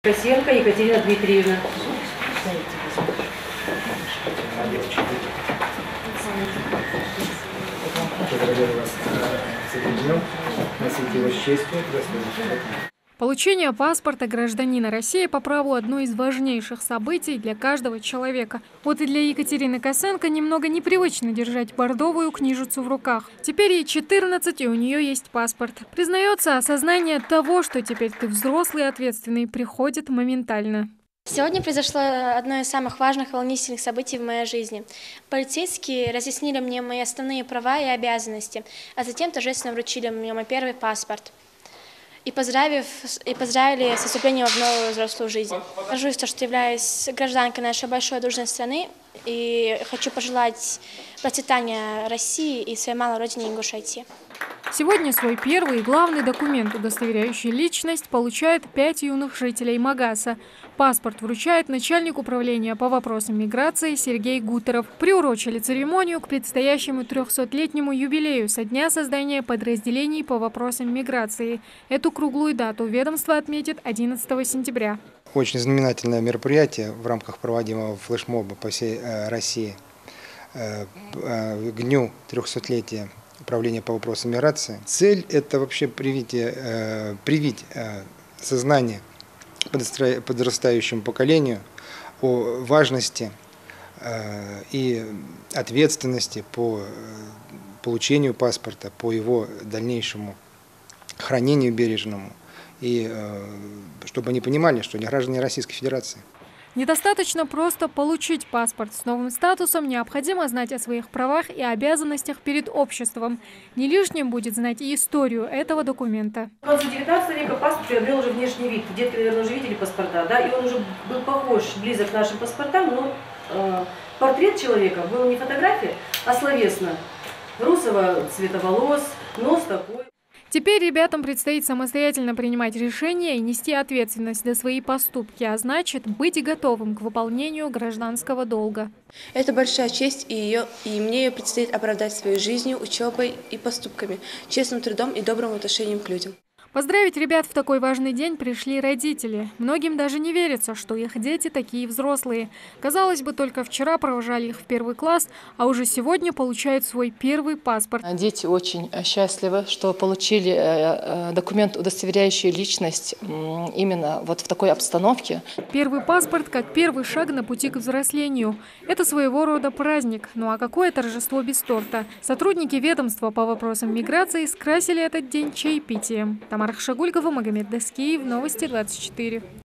Косенко Екатерина Дмитриевна. Поздравляю вас с этим днем. Носите его с честью. Получение паспорта гражданина России по праву – одно из важнейших событий для каждого человека. Вот и для Екатерины Косенко немного непривычно держать бордовую книжицу в руках. Теперь ей 14, и у нее есть паспорт. Признается, осознание того, что теперь ты взрослый и ответственный, приходит моментально. Сегодня произошло одно из самых важных и волнительных событий в моей жизни. Полицейские разъяснили мне мои основные права и обязанности, а затем торжественно вручили мне мой первый паспорт. И поздравили с вступлением в новую взрослую жизнь. Горжусь, что являюсь гражданкой нашей большой дружной страны и хочу пожелать процветания России и своей малой родине Ингушетии. Сегодня свой первый и главный документ, удостоверяющий личность, получают 5 юных жителей Магаса. Паспорт вручает начальник управления по вопросам миграции Сергей Гутеров. Приурочили церемонию к предстоящему 300-летнему юбилею со дня создания подразделений по вопросам миграции. Эту круглую дату ведомство отметит 11 сентября. Очень знаменательное мероприятие в рамках проводимого флешмоба по всей России к дню 300-летия управления по вопросам миграции. Цель – это вообще привить сознание подрастающему поколению о важности и ответственности по получению паспорта, по его дальнейшему хранению бережному, и чтобы они понимали, что они граждане Российской Федерации. Недостаточно просто получить паспорт. С новым статусом необходимо знать о своих правах и обязанностях перед обществом. Не лишним будет знать и историю этого документа. В конце 19 века паспорт приобрел уже внешний вид. Детки, наверное, уже видели паспорта, да, и он уже был похож, близок к нашим паспортам, но портрет человека был не фотография, а словесно. Русого цвета волос, нос такой. Теперь ребятам предстоит самостоятельно принимать решения и нести ответственность за свои поступки, а значит, быть готовым к выполнению гражданского долга. Это большая честь, и мне ее предстоит оправдать своей жизнью, учебой и поступками, честным трудом и добрым отношением к людям. Поздравить ребят в такой важный день пришли родители. Многим даже не верится, что их дети такие взрослые. Казалось бы, только вчера провожали их в 1 класс, а уже сегодня получают свой первый паспорт. Дети очень счастливы, что получили документ, удостоверяющий личность именно вот в такой обстановке. Первый паспорт как первый шаг на пути к взрослению. Это своего рода праздник. Ну а какое торжество без торта? Сотрудники ведомства по вопросам миграции скрасили этот день чаепитием. Тамара Хшагулькова, Магомед Даскиев, Новости 24.